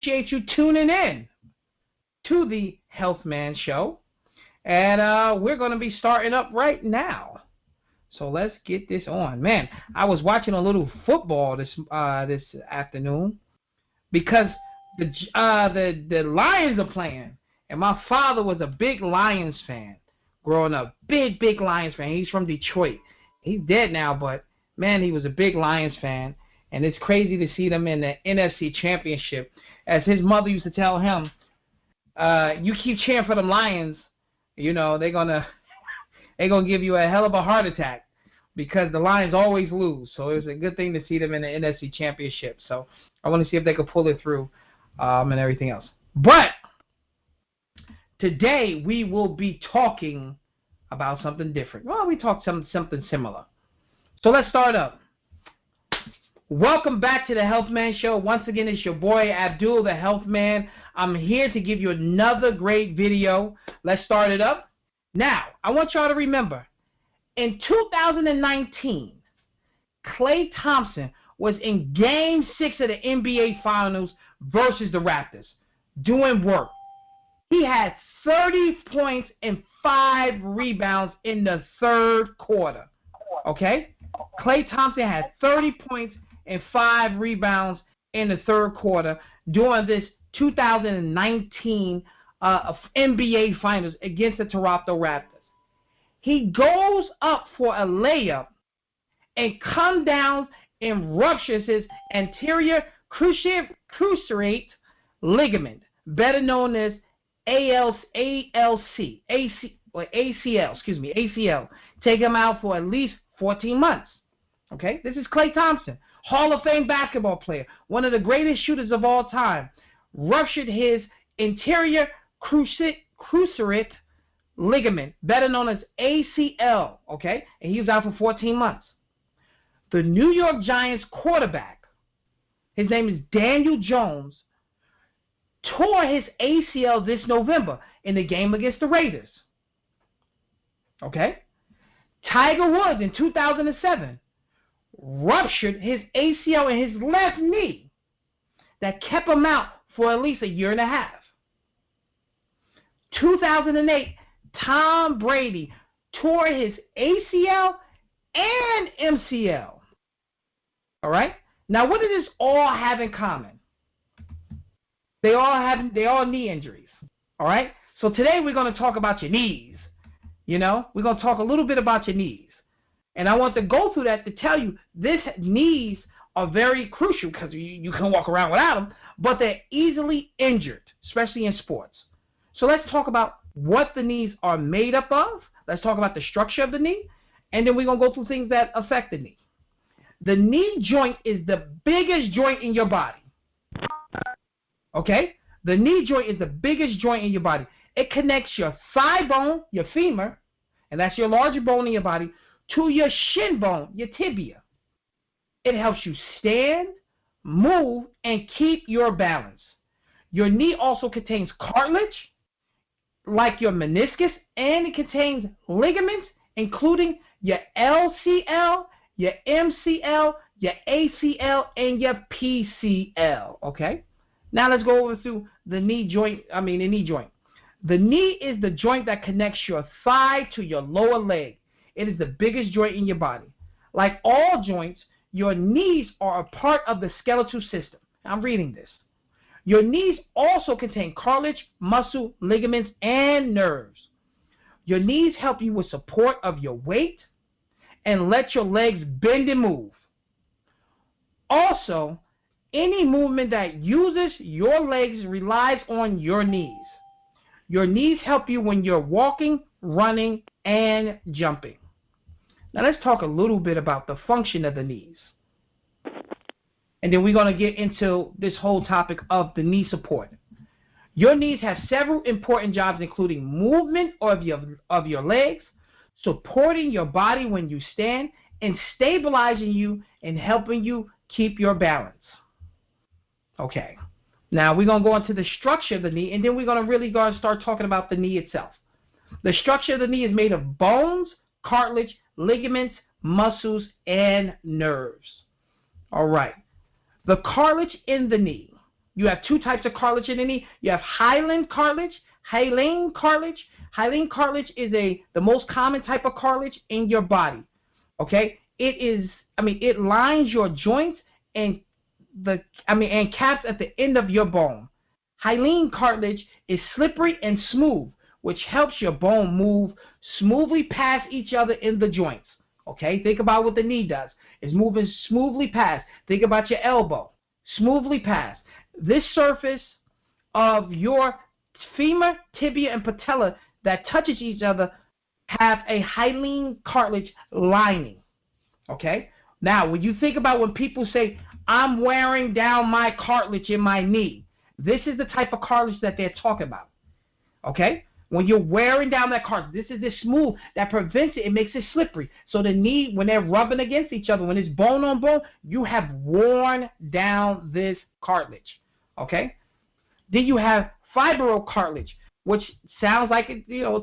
appreciate you tuning in to the Health Man Show. And we're going to be starting up right now. So let's get this on. Man, I was watching a little football this afternoon because the Lions are playing. And my father was a big Lions fan growing up. Big Lions fan. He's from Detroit. He's dead now, but, man, he was a big Lions fan. And it's crazy to see them in the NFC Championship. As his mother used to tell him, you keep cheering for them Lions, you know, they're gonna give you a hell of a heart attack because the Lions always lose. So it was a good thing to see them in the NFC Championship. So I want to see if they could pull it through and everything else. But today we will be talking about something different. Well, we talked something similar. So let's start up. Welcome back to the Health Man Show. Once again, it's your boy Abdul, the Health Man. I'm here to give you another great video. Let's start it up. Now, I want y'all to remember, in 2019, Klay Thompson was in Game 6 of the NBA Finals versus the Raptors, doing work. He had 30 points and 5 rebounds in the third quarter. Okay? Klay Thompson had 30 points and 5 rebounds in the third quarter during this 2019 NBA Finals against the Toronto Raptors. He goes up for a layup and comes down and ruptures his anterior cruciate ligament, better known as ACL. Take him out for at least 14 months. Okay, this is Klay Thompson, Hall of Fame basketball player, one of the greatest shooters of all time. Ruptured his anterior cruciate ligament, better known as ACL, okay? And he was out for 14 months. The New York Giants quarterback, his name is Daniel Jones, tore his ACL this November in the game against the Raiders. Okay? Tiger Woods in 2007 ruptured his ACL in his left knee that kept him out for at least a year and a half. 2008, Tom Brady tore his ACL and MCL. All right? Now, what does this all have in common? They all knee injuries. All right? So today we're going to talk about your knees. You know, we're going to talk a little bit about your knees. And I want to go through that to tell you these knees are very crucial because you can walk around without them, but they're easily injured, especially in sports. So let's talk about what the knees are made up of. Let's talk about the structure of the knee, and then we're going to go through things that affect the knee. The knee joint is the biggest joint in your body. Okay? The knee joint is the biggest joint in your body. It connects your thigh bone, your femur, and that's your larger bone in your body, to your shin bone, your tibia. It helps you stand, move, and keep your balance. Your knee also contains cartilage, like your meniscus, and it contains ligaments, including your LCL, your MCL, your ACL, and your PCL. Okay? Now let's go over through the knee joint. The knee joint. The knee is the joint that connects your thigh to your lower leg. It is the biggest joint in your body. Like all joints, your knees are a part of the skeletal system. I'm reading this. Your knees also contain cartilage, muscle, ligaments, and nerves. Your knees help you with support of your weight and let your legs bend and move. Also, any movement that uses your legs relies on your knees. Your knees help you when you're walking, running, and jumping. Now let's talk a little bit about the function of the knees. And then we're going to get into this whole topic of the knee support. Your knees have several important jobs, including movement of your legs, supporting your body when you stand, and stabilizing you and helping you keep your balance. Okay. Now we're going to go into the structure of the knee, and then we're going to really start talking about the knee itself. The structure of the knee is made of bones, cartilage, ligaments, muscles, and nerves. All right. The cartilage in the knee. You have two types of cartilage in the knee. You have hyaline cartilage. Hyaline cartilage. Hyaline cartilage is the most common type of cartilage in your body. Okay? It lines your joints and caps at the end of your bone. Hyaline cartilage is slippery and smooth, which helps your bone move smoothly past each other in the joints. Okay? Think about what the knee does. It's moving smoothly past. Think about your elbow. Smoothly past. This surface of your femur, tibia, and patella that touches each other have a hyaline cartilage lining. Okay? Now, when you think about when people say, I'm wearing down my cartilage in my knee, this is the type of cartilage that they're talking about. Okay? When you're wearing down that cartilage, this is the smooth that prevents it. It makes it slippery. So the knee, when they're rubbing against each other, when it's bone on bone, you have worn down this cartilage. Okay? Then you have fibrocartilage, which sounds like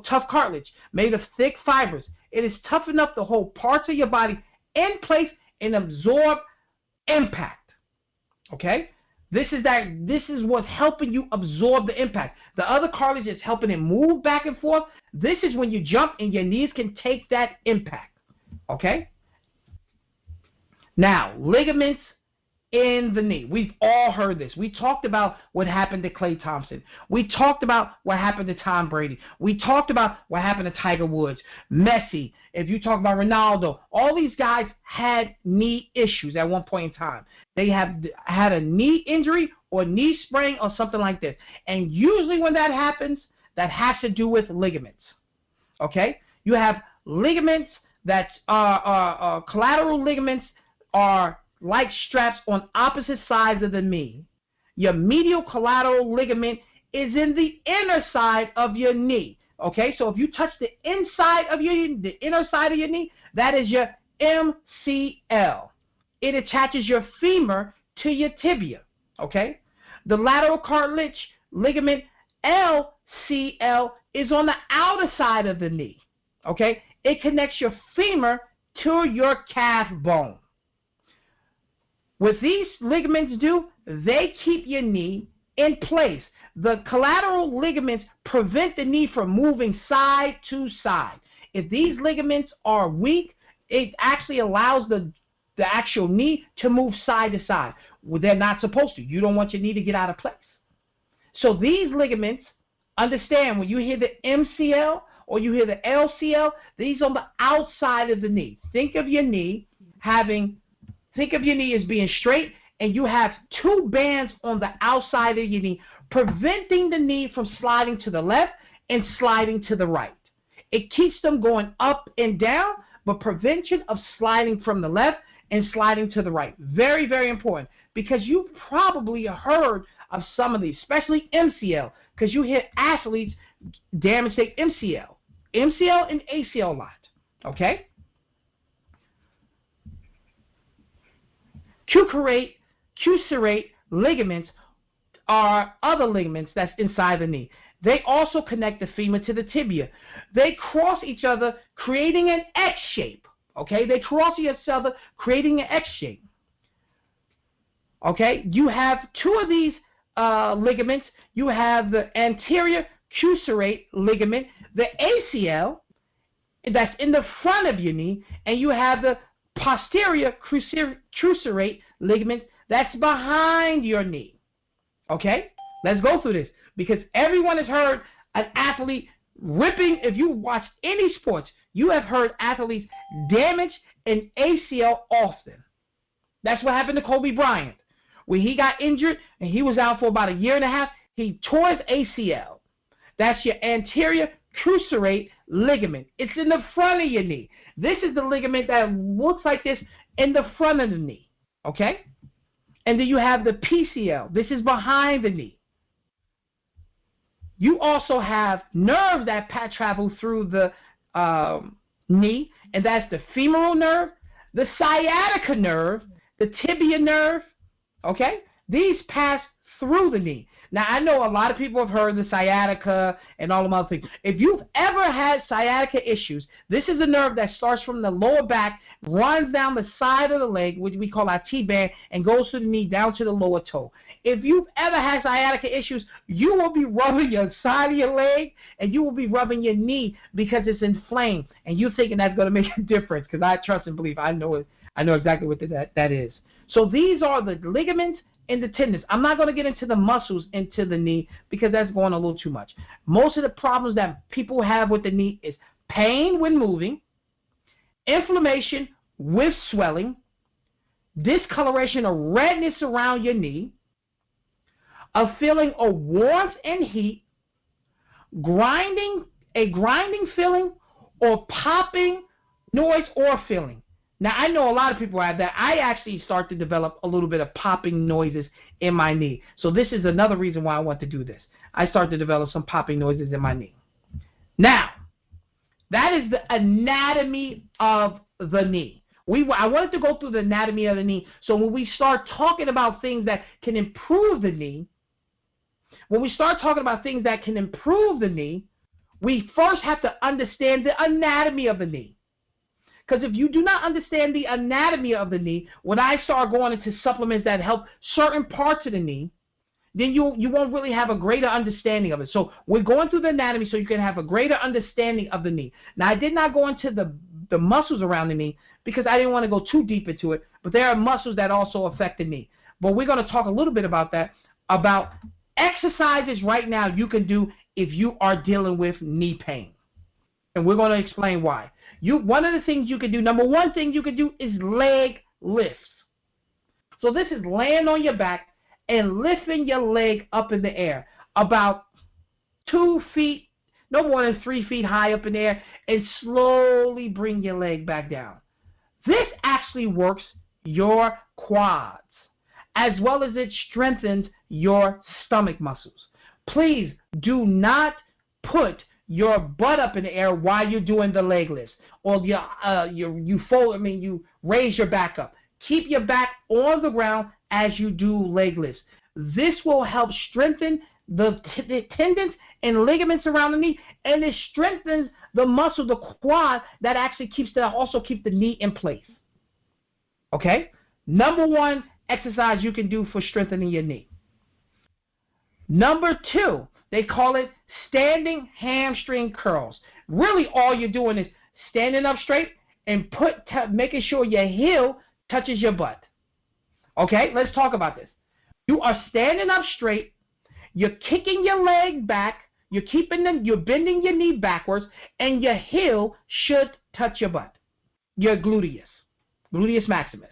tough cartilage made of thick fibers. It is tough enough to hold parts of your body in place and absorb impact. Okay? This is what's helping you absorb the impact. The other cartilage is helping it move back and forth. This is when you jump and your knees can take that impact. Okay? Now, ligaments in the knee. We've all heard this. We talked about what happened to Klay Thompson. We talked about what happened to Tom Brady. We talked about what happened to Tiger Woods, Messi. If you talk about Ronaldo, all these guys had knee issues at one point in time. They have had a knee injury or knee sprain or something like this. And usually when that happens, that has to do with ligaments. Okay? You have ligaments that are collateral ligaments are like straps on opposite sides of the knee. Your medial collateral ligament is in the inner side of your knee. Okay, so if you touch the inner side of your knee, that is your MCL. It attaches your femur to your tibia. Okay, the lateral cartilage ligament LCL is on the outer side of the knee. Okay, it connects your femur to your calf bone. What these ligaments do, they keep your knee in place. The collateral ligaments prevent the knee from moving side to side. If these ligaments are weak, it actually allows the actual knee to move side to side. Well, they're not supposed to. You don't want your knee to get out of place. So these ligaments, understand when you hear the MCL or you hear the LCL, these are on the outside of the knee. Think of your knee as being straight, and you have two bands on the outside of your knee, preventing the knee from sliding to the left and sliding to the right. It keeps them going up and down, but prevention of sliding from the left and sliding to the right. Very, very important, because you've probably heard of some of these, especially MCL, because you hear athletes damage their MCL and ACL a lot. Okay? Cruciate ligaments are other ligaments that's inside the knee. They also connect the femur to the tibia. They cross each other, creating an X shape. Okay, they cross each other, creating an X shape. Okay, you have two of these ligaments. You have the anterior cruciate ligament, the ACL, that's in the front of your knee, and you have the posterior cruciate ligament that's behind your knee. Okay? Let's go through this, because everyone has heard an athlete ripping. If you watch any sports, you have heard athletes damage an ACL often. That's what happened to Kobe Bryant. When he got injured and he was out for about a year and a half, he tore his ACL. That's your anterior cruciate ligament. It's in the front of your knee. This is the ligament that looks like this in the front of the knee. Okay? And then you have the PCL. This is behind the knee. You also have nerves that travel through the knee, and that's the femoral nerve, the sciatica nerve, the tibia nerve. Okay? These pass through the knee. Now, I know a lot of people have heard the sciatica and all of other things. If you've ever had sciatica issues, this is a nerve that starts from the lower back, runs down the side of the leg, which we call our T-band, and goes to the knee down to the lower toe. if you've ever had sciatica issues, you will be rubbing your side of your leg and you will be rubbing your knee because it's inflamed, and you thinking that's going to make a difference, because I trust and believe I know it. I know exactly what that is. So these are the ligaments and the tendons. I'm not going to get into the muscles into the knee because that's going a little too much. Most of the problems that people have with the knee is pain when moving, inflammation with swelling, discoloration or redness around your knee, a feeling of warmth and heat, a grinding feeling, or popping noise or feeling. Now, I know a lot of people have that. I actually start to develop a little bit of popping noises in my knee. So this is another reason why I want to do this. I start to develop some popping noises in my knee. Now, that is the anatomy of the knee. I wanted to go through the anatomy of the knee, so when we start talking about things that can improve the knee, we first have to understand the anatomy of the knee. Because if you do not understand the anatomy of the knee, when I start going into supplements that help certain parts of the knee, then you won't really have a greater understanding of it. So we're going through the anatomy so you can have a greater understanding of the knee. Now, I did not go into the muscles around the knee because I didn't want to go too deep into it, but there are muscles that also affect the knee. But we're going to talk a little bit about that, about exercises right now you can do if you are dealing with knee pain. And we're going to explain why. One of the things you can do, number one thing you can do is leg lifts. So this is laying on your back and lifting your leg up in the air about 2 feet, no more than 3 feet high up in the air, and slowly bring your leg back down. This actually works your quads, as well as it strengthens your stomach muscles. Please do not put your butt up in the air while you're doing the leg lifts, or you raise your back up. Keep your back on the ground as you do leg lifts. This will help strengthen the tendons and ligaments around the knee, and it strengthens the muscle, the quad, that actually also keeps the knee in place. Okay? Number one exercise you can do for strengthening your knee. Number two, they call it standing hamstring curls. Really, all you're doing is standing up straight and making sure your heel touches your butt. Okay, let's talk about this. You are standing up straight. You're kicking your leg back. You're bending your knee backwards, and your heel should touch your butt. Your gluteus maximus.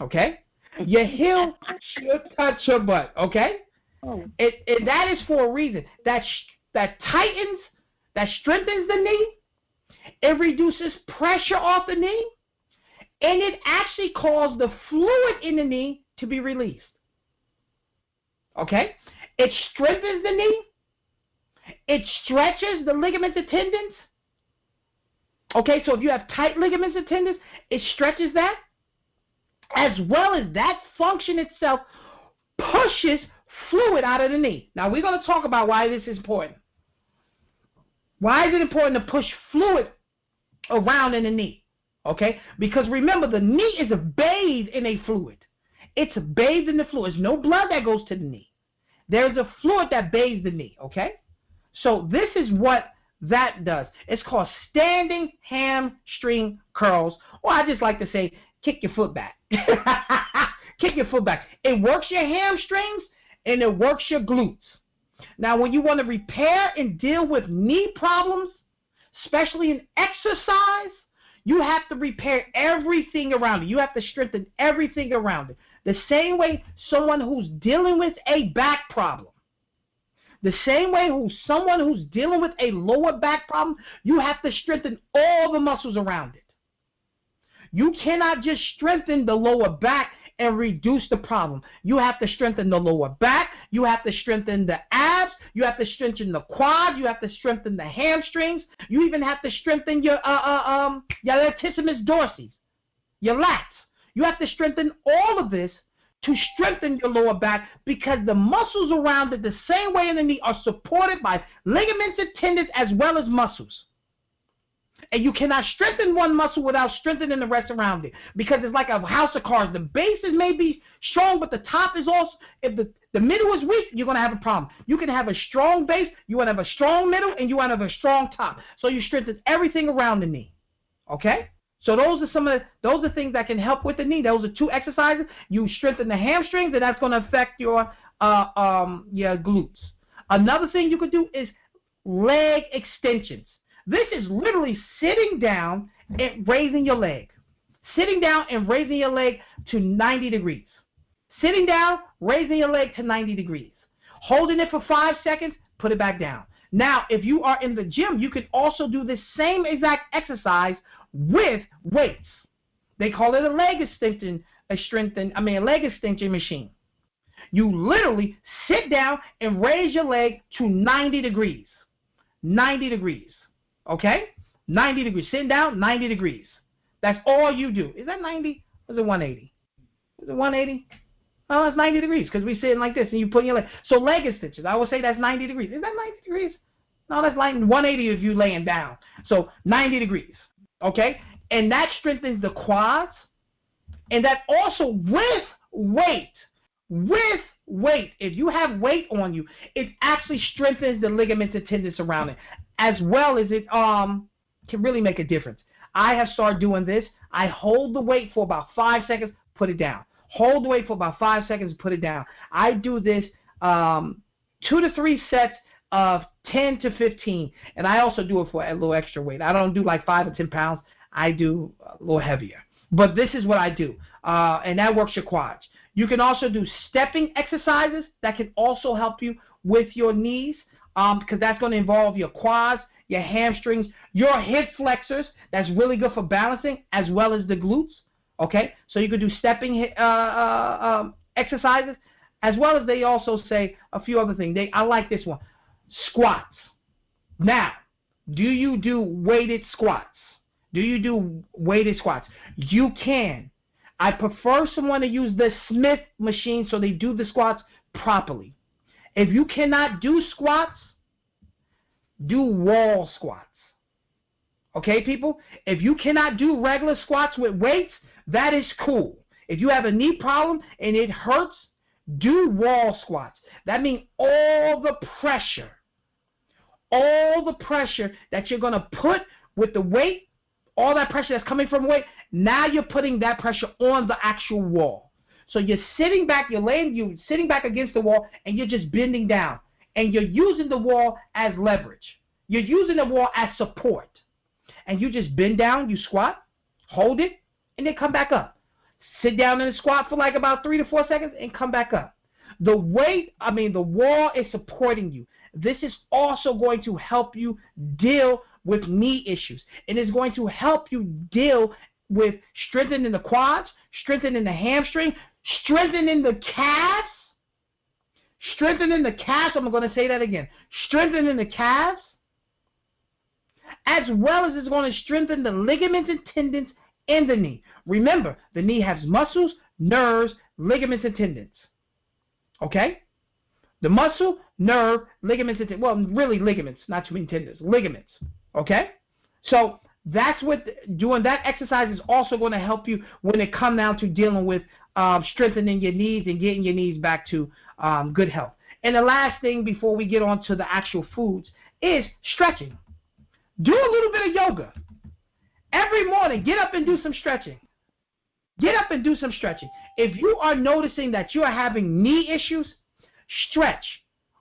Okay, your heel should touch your butt. Okay. Oh. That is for a reason. That tightens, that strengthens the knee. It reduces pressure off the knee, and it actually causes the fluid in the knee to be released. Okay? It strengthens the knee. It stretches the ligaments and tendons. Okay, so if you have tight ligaments and tendons, it stretches that, as well as that function itself pushes fluid out of the knee. Now, we're going to talk about why this is important. Why is it important to push fluid around in the knee? Okay? Because remember, the knee is bathed in a fluid. It's bathed in the fluid. There's no blood that goes to the knee. There's a fluid that bathes the knee. Okay? So this is what that does. It's called standing hamstring curls, or I just like to say, kick your foot back. Kick your foot back. It works your hamstrings, and it works your glutes. Now, when you want to repair and deal with knee problems, especially in exercise, you have to repair everything around it. You have to strengthen everything around it. The same way someone who's dealing with a back problem, the same way someone who's dealing with a lower back problem, you have to strengthen all the muscles around it. You cannot just strengthen the lower back and reduce the problem. You have to strengthen the lower back. You have to strengthen the abs. You have to strengthen the quads. You have to strengthen the hamstrings. You even have to strengthen your latissimus dorsi, your lats. You have to strengthen all of this to strengthen your lower back, because the muscles around it, the same way in the knee, are supported by ligaments and tendons as well as muscles. And you cannot strengthen one muscle without strengthening the rest around it, because it's like a house of cards. The bases may be strong, but the top is also, if The middle is weak, you're going to have a problem. You can have a strong base, you want to have a strong middle, and you want to have a strong top. So you strengthen everything around the knee. Okay? So those are things that can help with the knee. Those are 2 exercises. You strengthen the hamstrings, and that's going to affect your glutes. Another thing you could do is leg extensions. This is literally sitting down and raising your leg. Sitting down and raising your leg to 90 degrees. Sitting down, raising your leg to 90 degrees. Holding it for 5 seconds, put it back down. Now, if you are in the gym, you can also do the same exact exercise with weights. They call it a leg extension machine. You literally sit down and raise your leg to 90 degrees. 90 degrees. Okay? 90 degrees. Sitting down, 90 degrees. That's all you do. Is that 90? Or is it 180? Is it 180? Oh, it's 90 degrees because we're sitting like this and you put your leg. So leg extensions, I would say that's 90 degrees. Is that 90 degrees? No, that's like 180 if you're laying down. So 90 degrees. Okay? And that strengthens the quads. And that also with weight. With weight. If you have weight on you, it actually strengthens the ligaments and tendons around it. As well as it can really make a difference. I have started doing this. I hold the weight for about 5 seconds, put it down. Hold the weight for about 5 seconds, put it down. I do this 2 to 3 sets of 10 to 15. And I also do it for a little extra weight. I don't do like 5 or 10 pounds. I do a little heavier. But this is what I do. And that works your quads. You can also do stepping exercises that can also help you with your knees because that's going to involve your quads, your hamstrings, your hip flexors. That's really good for balancing as well as the glutes. Okay? So you could do stepping exercises as well as they also say a few other things. I like this one. Squats. Now, do you do weighted squats? Do you do weighted squats? You can. I prefer someone to use the Smith machine so they do the squats properly. If you cannot do squats, do wall squats. Okay, people? If you cannot do regular squats with weights, that is cool. If you have a knee problem and it hurts, do wall squats. That means all the pressure that you're going to put with the weight, all that pressure that's coming from weight, now you're putting that pressure on the actual wall. So you're sitting back, you're sitting back against the wall, and you're just bending down. And you're using the wall as leverage. You're using the wall as support. And you just bend down, you squat, hold it, and then come back up. Sit down in the squat for like about 3 to 4 seconds and come back up. The wall is supporting you. This is also going to help you deal with knee issues. It is going to help you deal with strengthening the quads, strengthening the hamstring, strengthening the calves. Strengthening the calves, I'm going to say that again. Strengthening the calves, as well as it's going to strengthen the ligaments and tendons in the knee. Remember, the knee has muscles, nerves, ligaments, and tendons. Okay? The muscle, nerve, ligaments, and tendons. Well, really ligaments, not too many tendons. Ligaments. Okay? So that's what doing that exercise is also going to help you when it comes down to dealing with strengthening your knees and getting your knees back to good health. And the last thing before we get on to the actual foods is stretching. Do a little bit of yoga. Every morning, get up and do some stretching. Get up and do some stretching. If you are noticing that you are having knee issues, stretch.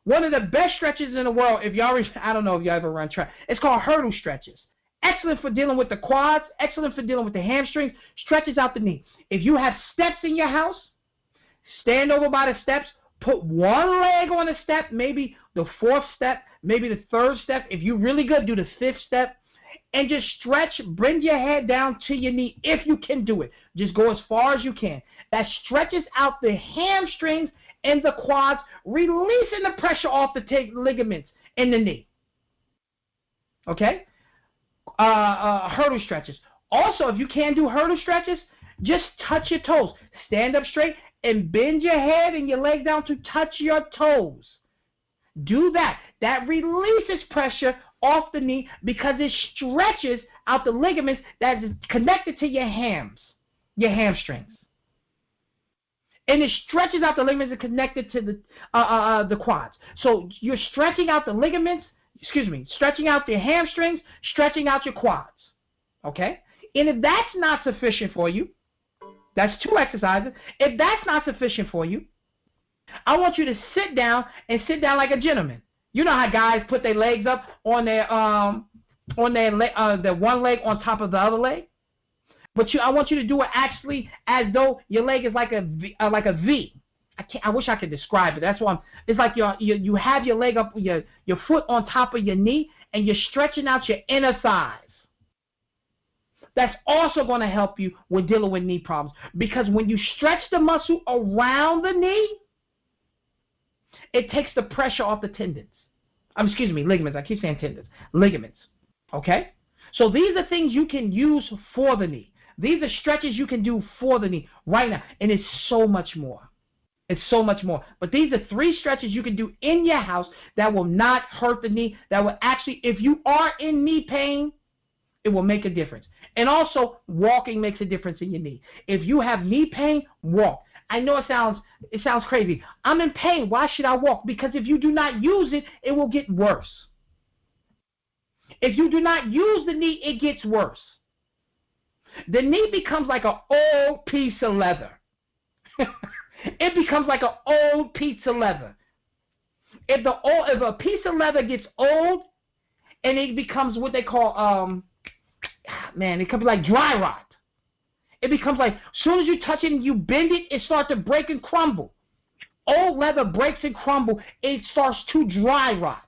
One of the best stretches in the world, I don't know if you ever run track, it's called hurdle stretches. Excellent for dealing with the quads, excellent for dealing with the hamstrings, stretches out the knee. If you have steps in your house, stand over by the steps, put one leg on a step, maybe the 4th step, maybe the 3rd step. If you're really good, do the 5th step. And just stretch, bring your head down to your knee if you can do it. Just go as far as you can. That stretches out the hamstrings and the quads, releasing the pressure off the ligaments in the knee. Okay? Hurdle stretches. Also, if you can't do hurdle stretches, just touch your toes. Stand up straight and bend your head and your leg down to touch your toes. Do that. That releases pressure off the knee because it stretches out the ligaments that is connected to your hamstrings. And it stretches out the ligaments and connected to the quads. So you're stretching out the ligaments, stretching out your hamstrings, stretching out your quads. Okay? And if that's not sufficient for you, that's 2 exercises. If that's not sufficient for you, I want you to sit down and sit down like a gentleman. You know how guys put their legs up on their one leg on top of the other leg? But I want you to do it actually as though your leg is like a V. I wish I could describe it. That's why it's like you have your leg up, your foot on top of your knee, and you're stretching out your inner thighs. That's also going to help you with dealing with knee problems, because when you stretch the muscle around the knee, it takes the pressure off the tendons. Ligaments. I keep saying tendons. Ligaments. Okay? So these are things you can use for the knee. These are stretches you can do for the knee right now. And it's so much more. It's so much more. But these are 3 stretches you can do in your house that will not hurt the knee, that will actually, if you are in knee pain, it will make a difference. And also, walking makes a difference in your knee. If you have knee pain, walk. I know it sounds crazy. I'm in pain. Why should I walk? Because if you do not use it, it will get worse. If you do not use the knee, it gets worse. The knee becomes like an old piece of leather. It becomes like an old piece of leather. If a piece of leather gets old and it becomes what they call, it comes like dry rot. It becomes like, as soon as you touch it and you bend it, it starts to break and crumble. Old leather breaks and crumble. It starts to dry rot.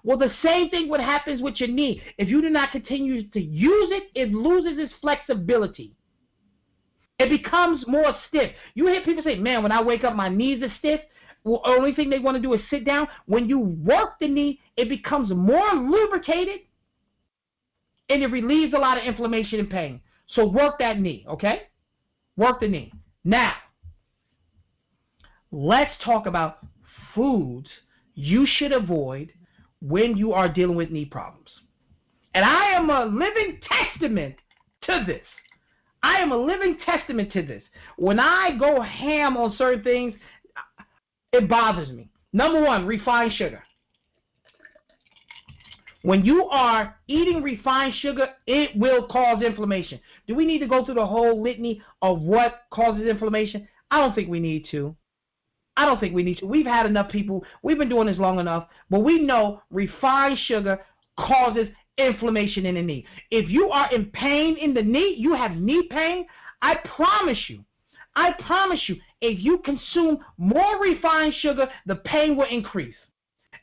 Well, the same thing what happens with your knee. If you do not continue to use it, it loses its flexibility. It becomes more stiff. You hear people say, man, when I wake up, my knees are stiff. Well, the only thing they want to do is sit down. When you work the knee, it becomes more lubricated, and it relieves a lot of inflammation and pain. So work that knee, okay? Work the knee. Now, let's talk about foods you should avoid when you are dealing with knee problems. And I am a living testament to this. I am a living testament to this. When I go ham on certain things, it bothers me. Number 1, refined sugar. When you are eating refined sugar, it will cause inflammation. Do we need to go through the whole litany of what causes inflammation? I don't think we need to. We've had enough people. We've been doing this long enough. But we know refined sugar causes inflammation in the knee. If you are in pain in the knee, you have knee pain, I promise you, if you consume more refined sugar, the pain will increase.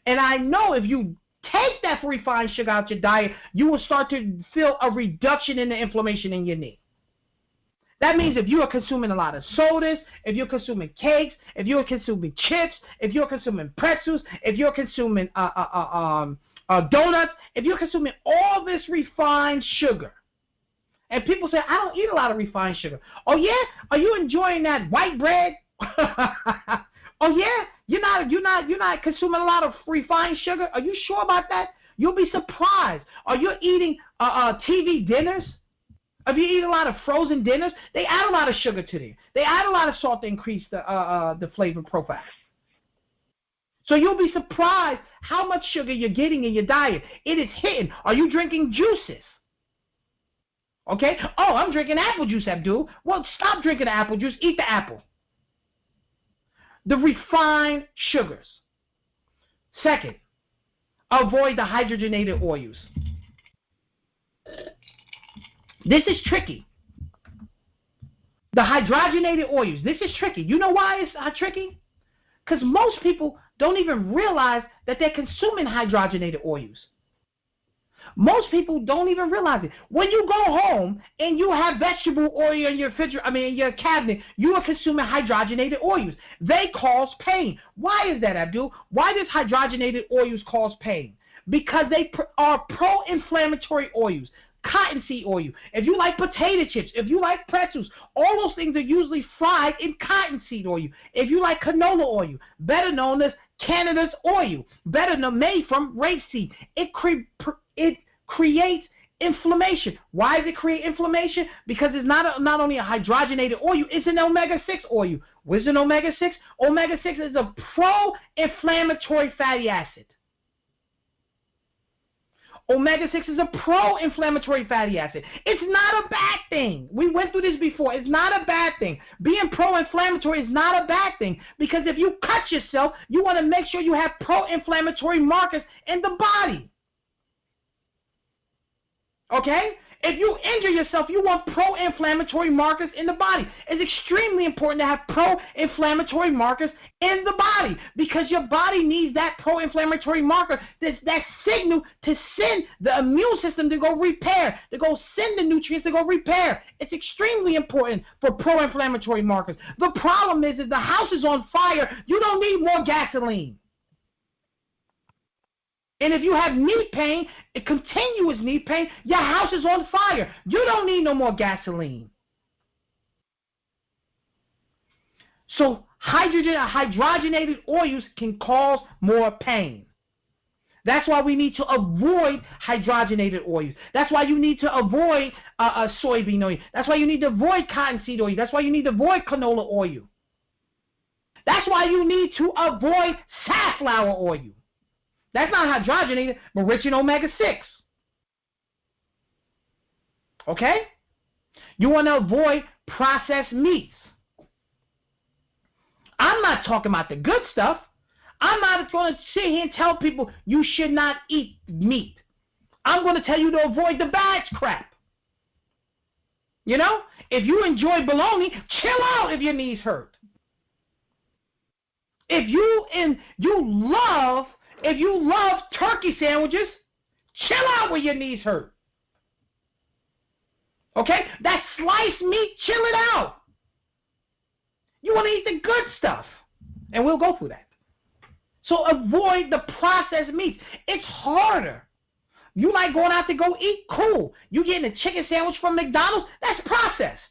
And I know if you take that refined sugar out your diet, you will start to feel a reduction in the inflammation in your knee. That means if you are consuming a lot of sodas, if you're consuming cakes, if you're consuming chips, if you're consuming pretzels, if you're consuming donuts, if you're consuming all this refined sugar, and people say, I don't eat a lot of refined sugar. Oh yeah? Are you enjoying that white bread? Oh yeah? You're not consuming a lot of refined sugar? Are you sure about that? You'll be surprised. Are you eating TV dinners? If you eat a lot of frozen dinners, they add a lot of sugar to them. They add a lot of salt to increase the flavor profile. So you'll be surprised how much sugar you're getting in your diet. It is hitting. Are you drinking juices? Okay? Oh, I'm drinking apple juice, Abdul. Well, stop drinking the apple juice. Eat the apple. The refined sugars. Second, avoid the hydrogenated oils. This is tricky. The hydrogenated oils, this is tricky. You know why it's tricky? Because most people don't even realize that they're consuming hydrogenated oils. Most people don't even realize it. When you go home and you have vegetable oil in your in your cabinet, you are consuming hydrogenated oils. They cause pain. Why is that, Abdul? Why does hydrogenated oils cause pain? Because they are pro-inflammatory oils. Cottonseed oil. If you like potato chips, if you like pretzels, all those things are usually fried in cottonseed oil. If you like canola oil, better known as Canada's oil, better known made from rapeseed, it creates inflammation. Why does it create inflammation? Because it's not only a hydrogenated oil, it's an omega-6 oil. What is an omega-6? Omega-6 is a pro-inflammatory fatty acid. Omega-6 is a pro-inflammatory fatty acid. It's not a bad thing. We went through this before. It's not a bad thing. Being pro-inflammatory is not a bad thing, because if you cut yourself, you want to make sure you have pro-inflammatory markers in the body. Okay? If you injure yourself, you want pro-inflammatory markers in the body. It's extremely important to have pro-inflammatory markers in the body, because your body needs that pro-inflammatory marker, that signal to send the immune system to go repair, to go send the nutrients to go repair. It's extremely important for pro-inflammatory markers. The problem is, if the house is on fire, you don't need more gasoline. And if you have knee pain, a continuous knee pain, your house is on fire. You don't need no more gasoline. So hydrogenated oils can cause more pain. That's why we need to avoid hydrogenated oils. That's why you need to avoid soybean oil. That's why you need to avoid cottonseed oil. That's why you need to avoid canola oil. That's why you need to avoid safflower oil. That's not hydrogenated, but rich in omega-6. Okay? You want to avoid processed meats. I'm not talking about the good stuff. I'm not going to sit here and tell people you should not eat meat. I'm going to tell you to avoid the bad crap. You know? If you enjoy bologna, chill out if your knees hurt. If you love turkey sandwiches, chill out when your knees hurt. Okay? That sliced meat, chill it out. You want to eat the good stuff. And we'll go through that. So avoid the processed meats. It's harder. You like going out to go eat? Cool. You getting a chicken sandwich from McDonald's? That's processed.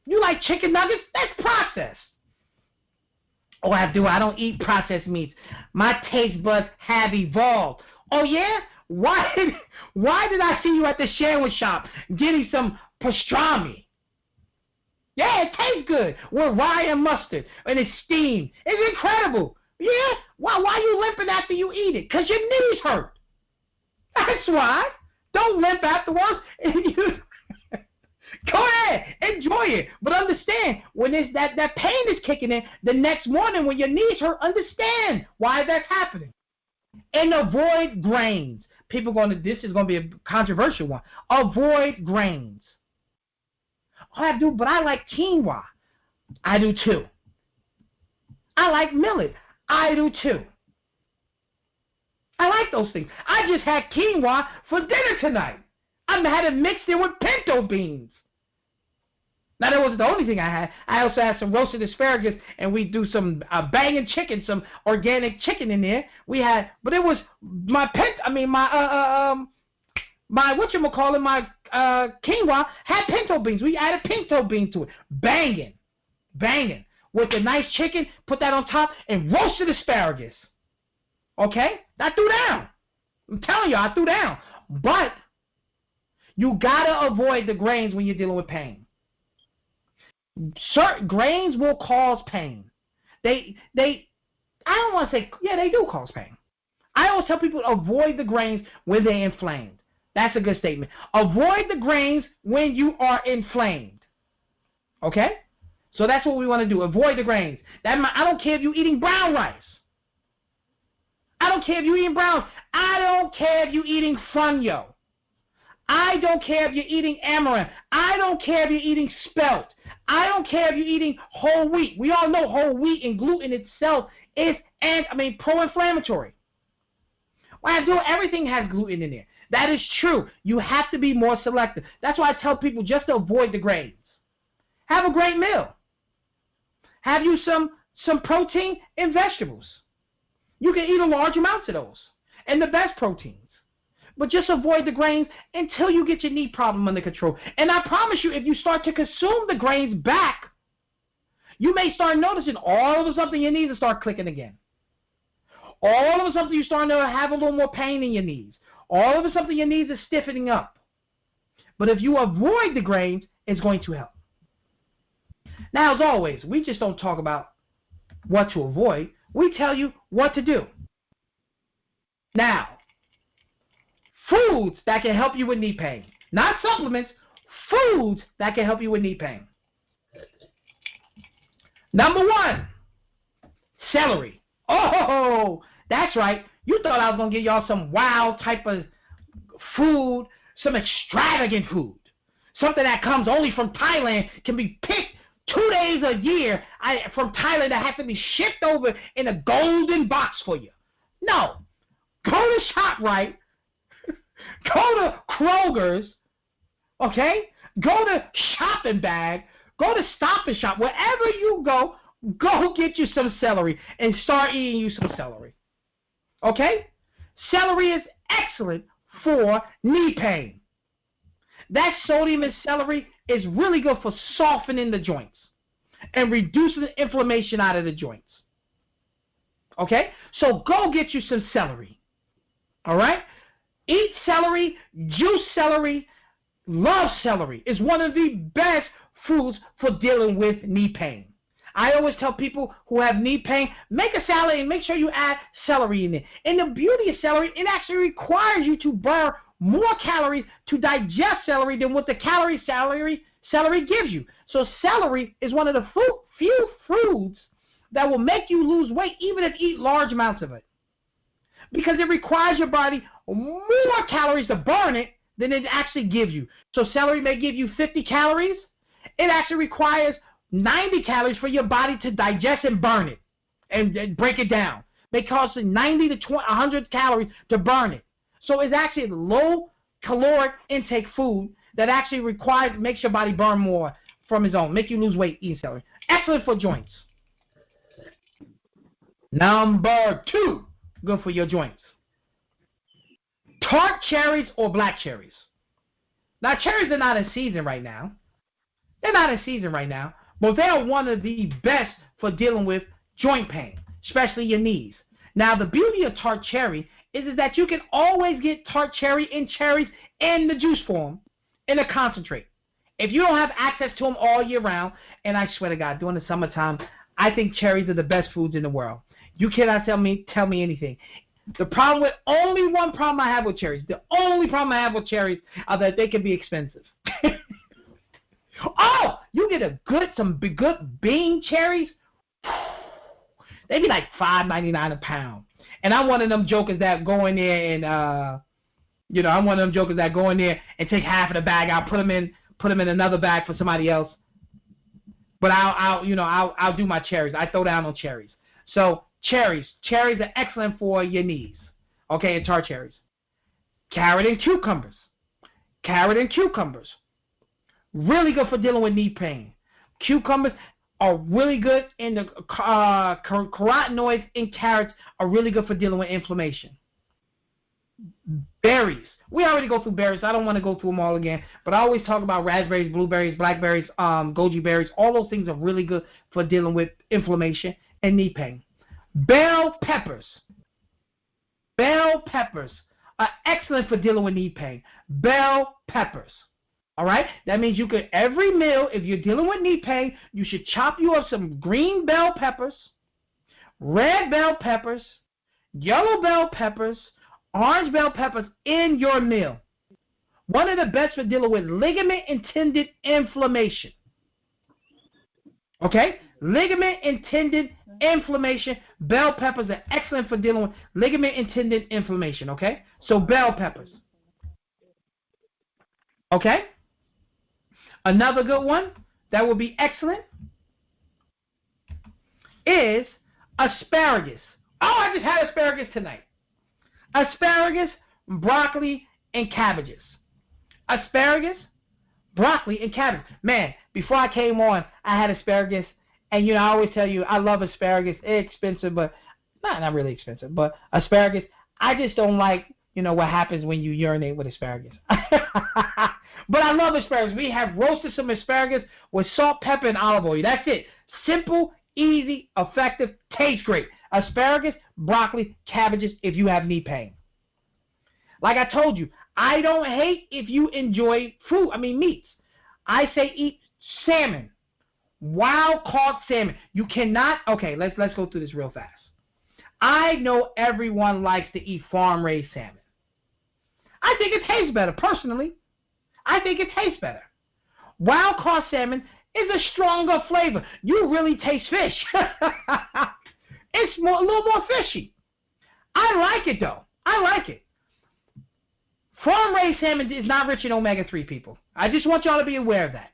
You like chicken nuggets? That's processed. Oh, I don't eat processed meats. My taste buds have evolved. Oh, yeah? Why did I see you at the sandwich shop getting some pastrami? Yeah, it tastes good with rye and mustard, and it's steamed. It's incredible. Yeah? Why are you limping after you eat it? Because your knees hurt. That's why. Don't limp afterwards. Go ahead, enjoy it. But understand, when that pain is kicking in, the next morning when your knees hurt, understand why that's happening. And avoid grains. This is going to be a controversial one. Avoid grains. Oh, I do, but I like quinoa. I do too. I like millet. I do too. I like those things. I just had quinoa for dinner tonight. I had it mixed in with pinto beans. Now, that wasn't the only thing I had. I also had some roasted asparagus, and we do some banging chicken, some organic chicken in there. But it was my quinoa had pinto beans. We added pinto beans to it. Banging. With a nice chicken, put that on top, and roasted asparagus. Okay? I threw down. I'm telling you, I threw down. But you got to avoid the grains when you're dealing with pain. Certain grains will cause pain. I don't want to say, yeah, they do cause pain. I always tell people to avoid the grains when they're inflamed. That's a good statement. Avoid the grains when you are inflamed. Okay? So that's what we want to do. Avoid the grains. I don't care if you're eating brown rice. I don't care if you're eating brown. I don't care if you're eating Funyo. I don't care if you're eating amaranth. I don't care if you're eating spelt. I don't care if you're eating whole wheat. We all know whole wheat and gluten itself is pro-inflammatory. Everything has gluten in there. That is true. You have to be more selective. That's why I tell people just to avoid the grains. Have a great meal. Have you some protein and vegetables. You can eat a large amount of those and the best proteins. But just avoid the grains until you get your knee problem under control. And I promise you, if you start to consume the grains back, you may start noticing all of a sudden your knees will start clicking again. All of a sudden you're starting to have a little more pain in your knees. All of a sudden your knees are stiffening up. But if you avoid the grains, it's going to help. Now, as always, we just don't talk about what to avoid. We tell you what to do. Now, foods that can help you with knee pain. Not supplements, foods that can help you with knee pain. Number 1, celery. Oh, that's right. You thought I was going to give y'all some wild type of food, some extravagant food. Something that comes only from Thailand, can be picked 2 days a year from Thailand, that has to be shipped over in a golden box for you. No. Go to ShopRite. Go to Kroger's. Okay? Go to Shopping Bag. Go to Stop and Shop. Wherever you go get you some celery and start eating you some celery. Okay? Celery is excellent for knee pain. That sodium in celery is really good for softening the joints and reducing the inflammation out of the joints. Okay? So go get you some celery. All right? Eat celery, juice celery, love celery. It's one of the best foods for dealing with knee pain. I always tell people who have knee pain, make a salad and make sure you add celery in it. And the beauty of celery, it actually requires you to burn more calories to digest celery than what the celery gives you. So celery is one of the few foods that will make you lose weight even if you eat large amounts of it. Because it requires your body more calories to burn it than it actually gives you. So celery may give you 50 calories. It actually requires 90 calories for your body to digest and burn it and break it down. It costs 90 to 100 calories to burn it. So it's actually a low caloric intake food that actually makes your body burn more from its own, make you lose weight eating celery. Excellent for joints. Number 2, good for your joints. Tart cherries or black cherries. Now, cherries are not in season right now. They're not in season right now, but they are one of the best for dealing with joint pain, especially your knees. Now, the beauty of tart cherry is that you can always get tart cherries in the juice form, in a concentrate. If you don't have access to them all year round, and I swear to God, during the summertime, I think cherries are the best foods in the world. You cannot tell me anything. Only one problem I have with cherries. The only problem I have with cherries are that they can be expensive. Oh, you get some good bean cherries. They be like $5.99 a pound. And I'm one of them jokers that go in there and I'm one of them jokers that go in there and take half of the bag out, put them in another bag for somebody else. But I'll do my cherries. I throw down on cherries. So cherries are excellent for your knees. Okay, and tart cherries. Carrot and cucumbers. Really good for dealing with knee pain. Cucumbers are really good, and the carotenoids in carrots are really good for dealing with inflammation. Berries. We already go through berries. I don't want to go through them all again, but I always talk about raspberries, blueberries, blackberries, goji berries. All those things are really good for dealing with inflammation and knee pain. Bell peppers. Bell peppers are excellent for dealing with knee pain. Bell peppers. All right? That means you could, every meal, if you're dealing with knee pain, you should chop you up some green bell peppers, red bell peppers, yellow bell peppers, orange bell peppers in your meal. One of the best for dealing with ligament and tendon inflammation. Okay? Ligament and tendon inflammation. Bell peppers are excellent for dealing with ligament and tendon inflammation. Okay? So bell peppers. Okay? Another good one that will be excellent is asparagus. Oh, I just had asparagus tonight. Asparagus, broccoli, and cabbages. Asparagus, broccoli, and cabbage. Man, before I came on, I had asparagus. And, I always tell you, I love asparagus. It's expensive, but not really expensive. But asparagus, I just don't like, what happens when you urinate with asparagus. But I love asparagus. We have roasted some asparagus with salt, pepper, and olive oil. That's it. Simple, easy, effective, tastes great. Asparagus, broccoli, cabbages if you have knee pain. Like I told you, I don't hate if you enjoy meats. I say eat salmon, Wild caught salmon. You cannot. Okay, let's go through this real fast. I know everyone likes to eat farm-raised salmon. I think it tastes better, personally. I think it tastes better. Wild caught salmon is a stronger flavor. You really taste fish. It's a little more fishy. I like it, though. I like it. Farm-raised salmon is not rich in omega-3, people. I just want y'all to be aware of that.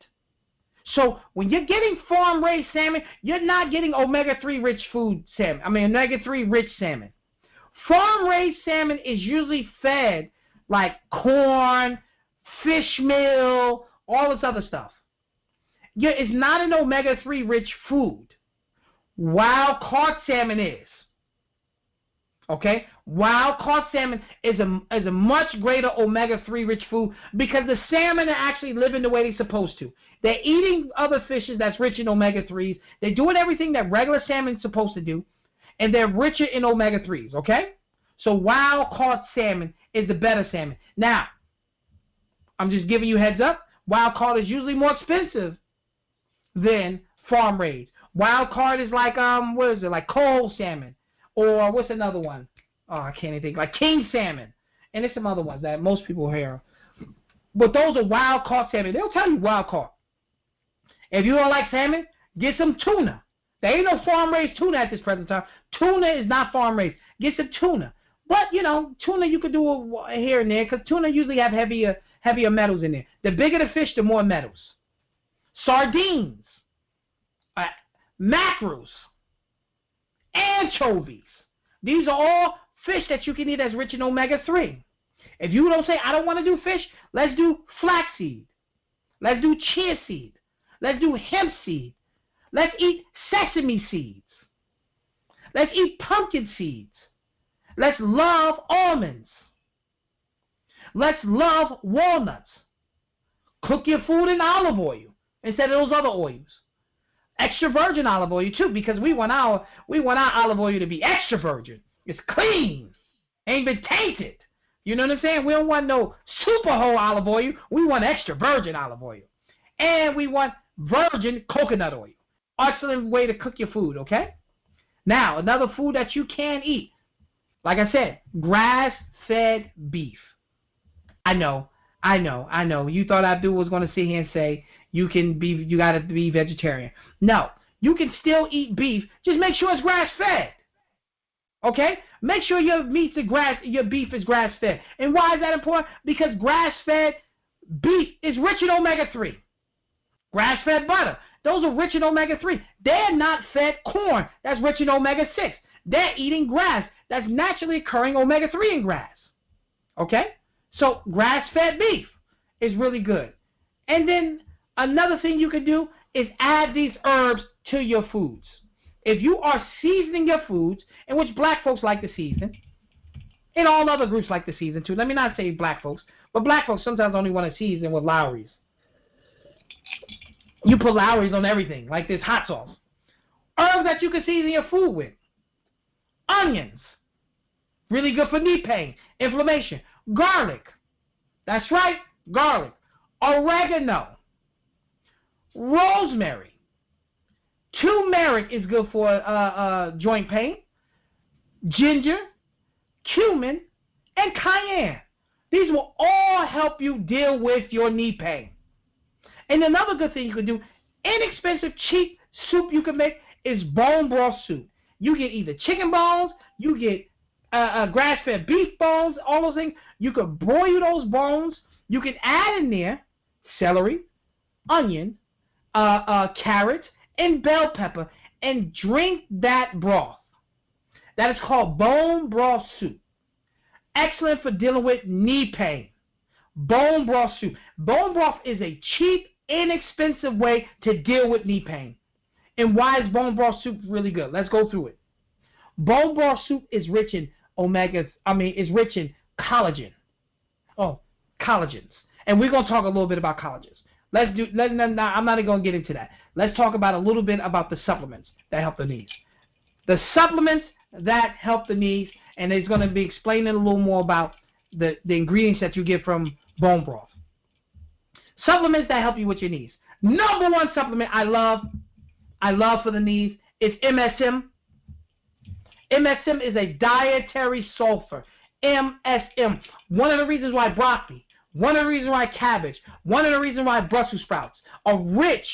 So when you're getting farm-raised salmon, you're not getting omega-3 rich food salmon. Omega-3 rich salmon. Farm-raised salmon is usually fed like corn, fish meal, all this other stuff. It's not an omega-3 rich food. Wild-caught salmon is. Okay? Wild-caught salmon is a much greater omega-3 rich food because the salmon are actually living the way they're supposed to. They're eating other fishes that's rich in omega-3s. They're doing everything that regular salmon is supposed to do, and they're richer in omega-3s, okay? So wild-caught salmon is the better salmon. Now, I'm just giving you a heads up. Wild-caught is usually more expensive than farm-raised. Wild-caught is like, like cold salmon. Or what's another one? Oh, I can't even think. Like king salmon. And there's some other ones that most people hear. But those are wild-caught salmon. They'll tell you wild-caught. If you don't like salmon, get some tuna. There ain't no farm-raised tuna at this present time. Tuna is not farm-raised. Get some tuna. But, tuna you could do here and there because tuna usually have heavier metals in there. The bigger the fish, the more metals. Sardines. Mackerels. Anchovies. These are all fish that you can eat that's rich in omega-3. If you don't say, I don't want to do fish, let's do flaxseed. Let's do chia seed. Let's do hemp seed. Let's eat sesame seeds. Let's eat pumpkin seeds. Let's love almonds. Let's love walnuts. Cook your food in olive oil instead of those other oils. Extra virgin olive oil too, because we want our olive oil to be extra virgin. It's clean, ain't been tainted. You know what I'm saying? We don't want no super whole olive oil. We want extra virgin olive oil, and we want virgin coconut oil. Excellent way to cook your food. Okay. Now another food that you can eat, like I said, grass-fed beef. I know. You thought Abdul was going to sit here and say you got to be vegetarian. No, you can still eat beef. Just make sure it's grass-fed. Okay? Make sure your beef is grass-fed. And why is that important? Because grass-fed beef is rich in omega-3. Grass-fed butter, those are rich in omega-3. They're not fed corn that's rich in omega-6. They're eating grass that's naturally occurring omega-3 in grass. Okay? So grass-fed beef is really good. And then another thing you can do is add these herbs to your foods. If you are seasoning your foods, in which black folks like to season, and all other groups like to season too. Let me not say black folks, but black folks sometimes only want to season with Lowry's. You put Lowry's on everything, like this hot sauce. Herbs that you can season your food with. Onions. Really good for knee pain, inflammation. Garlic. That's right, garlic. Oregano. Rosemary. Turmeric is good for joint pain. Ginger, cumin, and cayenne. These will all help you deal with your knee pain. And another good thing you can do, inexpensive, cheap soup you can make is bone broth soup. You get either chicken bones, you get grass-fed beef bones, all those things. You can broil those bones. You can add in there celery, onion, carrot, and bell pepper, and drink that broth. That is called bone broth soup. Excellent for dealing with knee pain. Bone broth soup. Bone broth is a cheap, inexpensive way to deal with knee pain. And why is bone broth soup really good? Let's go through it. Bone broth soup is rich in is rich in collagen. Oh, collagens. And we're going to talk a little bit about collagens. I'm not going to get into that. Let's talk about a little bit about the supplements that help the knees. The supplements that help the knees, and it's going to be explaining a little more about the ingredients that you get from bone broth. Supplements that help you with your knees. Number one supplement I love I love for the knees is MSM. MSM is a dietary sulfur. MSM. One of the reasons why broccoli, one of the reasons why cabbage, one of the reasons why Brussels sprouts are rich,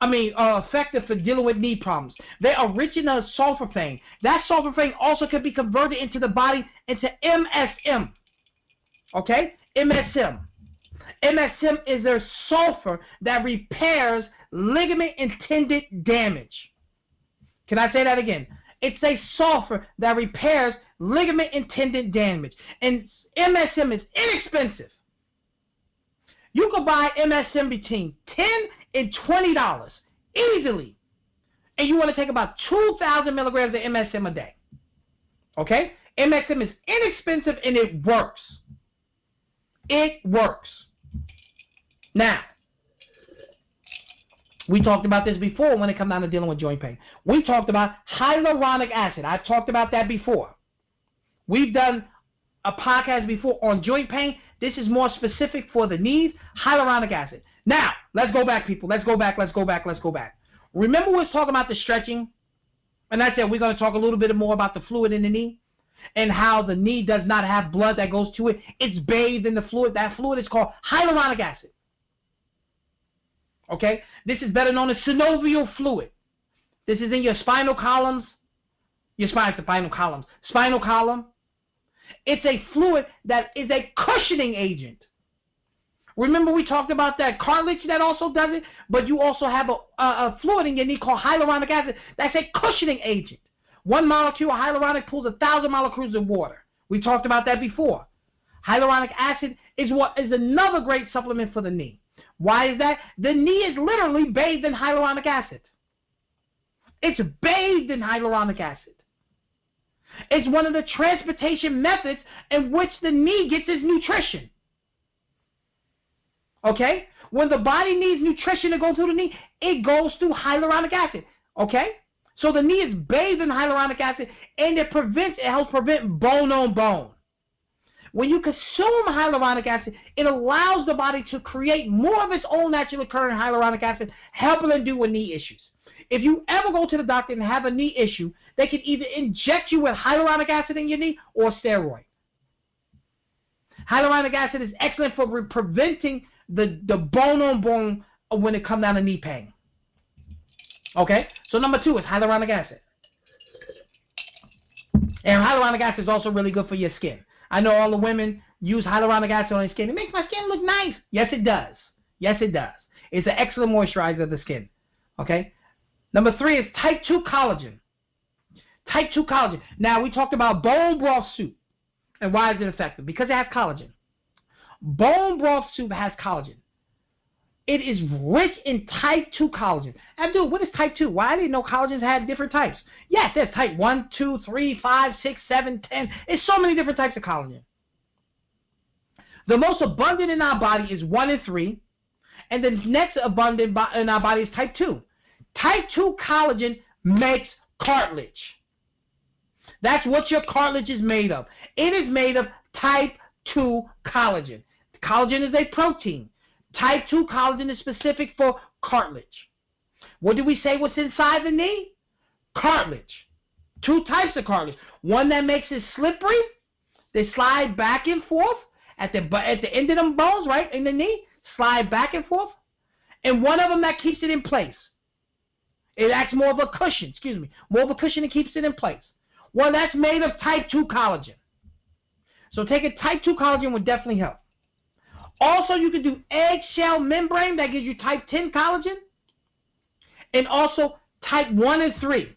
effective for dealing with knee problems. They are rich in the sulforaphane. That sulforaphane also can be converted into the body into MSM. Okay? MSM. MSM is their sulfur that repairs ligament and tendon damage. Can I say that again? It's a sulfur that repairs ligament and tendon damage. And MSM is inexpensive. You can buy MSM between $10 and $20 easily. And you want to take about 2,000 milligrams of MSM a day. Okay? MSM is inexpensive and it works. It works. Now, we talked about this before when it comes down to dealing with joint pain. We talked about hyaluronic acid. I've talked about that before. We've done a podcast before on joint pain. This is more specific for the knees, hyaluronic acid. Now, let's go back, people. Let's go back. Remember we was talking about the stretching? And I said we're going to talk a little bit more about the fluid in the knee and how the knee does not have blood that goes to it. It's bathed in the fluid. That fluid is called hyaluronic acid. Okay? This is better known as synovial fluid. This is in your spinal column. Spinal column. It's a fluid that is a cushioning agent. Remember we talked about that cartilage that also does it, but you also have a fluid in your knee called hyaluronic acid. That's a cushioning agent. One molecule of hyaluronic pulls 1,000 molecules of water. We talked about that before. Hyaluronic acid is another great supplement for the knee. Why is that? The knee is literally bathed in hyaluronic acid. It's bathed in hyaluronic acid. It's one of the transportation methods in which the knee gets its nutrition. Okay? When the body needs nutrition to go through the knee, it goes through hyaluronic acid. Okay? So the knee is bathed in hyaluronic acid, and it helps prevent bone on bone. When you consume hyaluronic acid, it allows the body to create more of its own naturally occurring hyaluronic acid, helping them deal with knee issues. If you ever go to the doctor and have a knee issue, they can either inject you with hyaluronic acid in your knee or steroid. Hyaluronic acid is excellent for preventing the bone-on-bone when it comes down to knee pain. Okay? So number 2 is hyaluronic acid. And hyaluronic acid is also really good for your skin. I know all the women use hyaluronic acid on their skin. It makes my skin look nice. Yes, it does. Yes, it does. It's an excellent moisturizer of the skin. Okay? Number 3 is type 2 collagen. Type 2 collagen. Now, we talked about bone broth soup. And why is it effective? Because it has collagen. Bone broth soup has collagen. It is rich in type 2 collagen. Abdul, what is type 2? Why didn't know collagens had different types? Yes, there's type 1, 2, 3, 5, 6, 7, 10. There's so many different types of collagen. The most abundant in our body is 1 and 3. And the next abundant in our body is type 2. Type 2 collagen makes cartilage. That's what your cartilage is made of. It is made of type 2 collagen. Collagen is a protein. Type 2 collagen is specific for cartilage. What did we say was inside the knee? Cartilage. 2 types of cartilage. One that makes it slippery. They slide back and forth at the end of them bones, right, in the knee. Slide back and forth. And one of them that keeps it in place. It acts more of a cushion, more of a cushion that keeps it in place. One that's made of type 2 collagen. So taking type 2 collagen would definitely help. Also, you can do eggshell membrane that gives you type 10 collagen. And also type 1 and 3.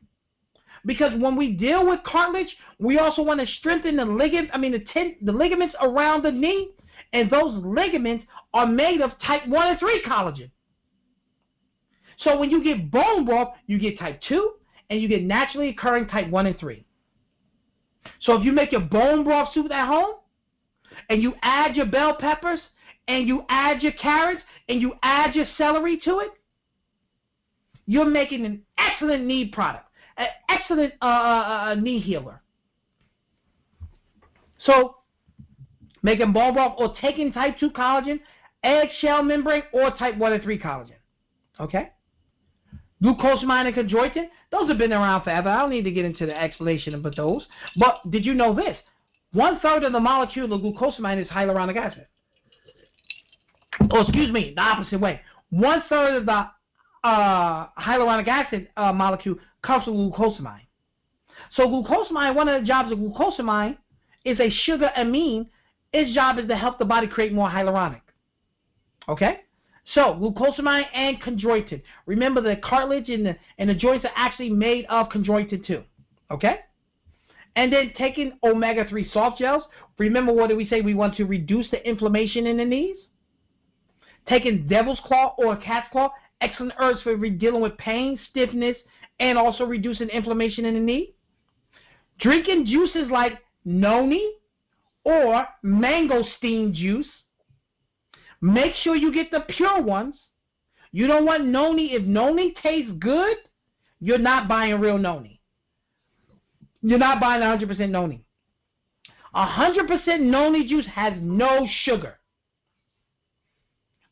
Because when we deal with cartilage, we also want to strengthen the ligaments around the knee. And those ligaments are made of type 1 and 3 collagen. So when you get bone broth, you get type 2, and you get naturally occurring type 1 and 3. So if you make your bone broth soup at home, and you add your bell peppers, and you add your carrots, and you add your celery to it, you're making an excellent knee product, an excellent knee healer. So making bone broth or taking type 2 collagen, eggshell membrane, or type 1 and 3 collagen. Okay? Glucosamine and chondroitin, those have been around forever. I don't need to get into the explanation of those. But did you know this? 1/3 of the molecule of glucosamine is hyaluronic acid. Oh, excuse me, the opposite way. 1/3 of the hyaluronic acid molecule comes from glucosamine. So glucosamine, one of the jobs of glucosamine is a sugar amine. Its job is to help the body create more hyaluronic. Okay? So glucosamine and chondroitin. Remember, the cartilage and the joints are actually made of chondroitin too. Okay? And then taking omega-3 soft gels. Remember, what did we say? We want to reduce the inflammation in the knees. Taking devil's claw or cat's claw. Excellent herbs for dealing with pain, stiffness, and also reducing inflammation in the knee. Drinking juices like noni or mangosteen juice. Make sure you get the pure ones. You don't want noni. If noni tastes good, you're not buying real noni. You're not buying 100% noni. 100% noni juice has no sugar.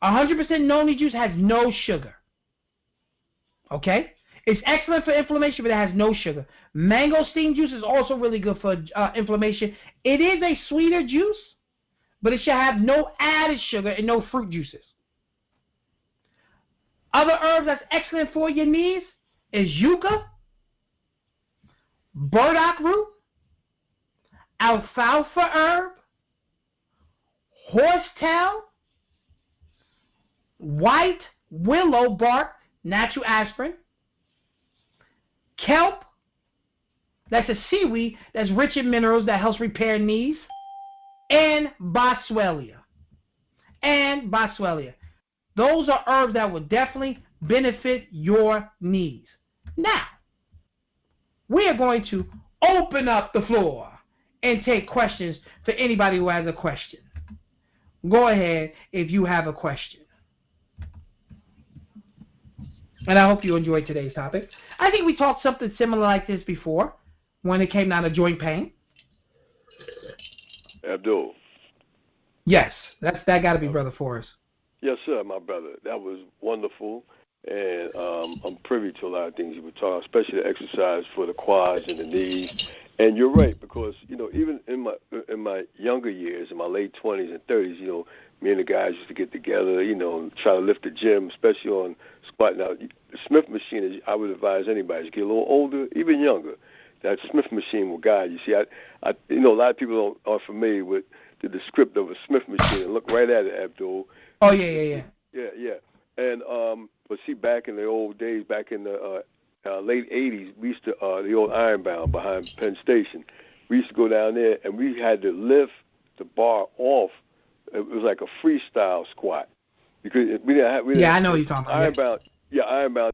100% noni juice has no sugar. Okay? It's excellent for inflammation, but it has no sugar. Mangosteen juice is also really good for inflammation. It is a sweeter juice, but it should have no added sugar and no fruit juices. Other herbs that's excellent for your knees is yucca, burdock root, alfalfa herb, horsetail, white willow bark, natural aspirin, kelp, that's a seaweed that's rich in minerals that helps repair knees, and boswellia. Those are herbs that will definitely benefit your knees. Now, we are going to open up the floor and take questions for anybody who has a question. Go ahead if you have a question. And I hope you enjoyed today's topic. I think we talked something similar like this before when it came down to joint pain. Abdul. Yes, that got to be Brother Forrest. Yes, sir, my brother. That was wonderful, and I'm privy to a lot of things you were talking, especially the exercise for the quads and the knees. And you're right, because even in my younger years, in my late 20s and 30s, me and the guys used to get together, try to lift the gym, especially on squat. Now, the Smith machine, I would advise anybody, as you get a little older, even younger, that Smith machine will guide you. See, a lot of people are familiar with the script of a Smith machine and look right at it, Abdul. Oh, yeah. Yeah. And but see, back in the old days, back in the late 80s, we used to the old Ironbound behind Penn Station. We used to go down there, and we had to lift the bar off. It was like a freestyle squat because we didn't have. I know what you're talking about. Ironbound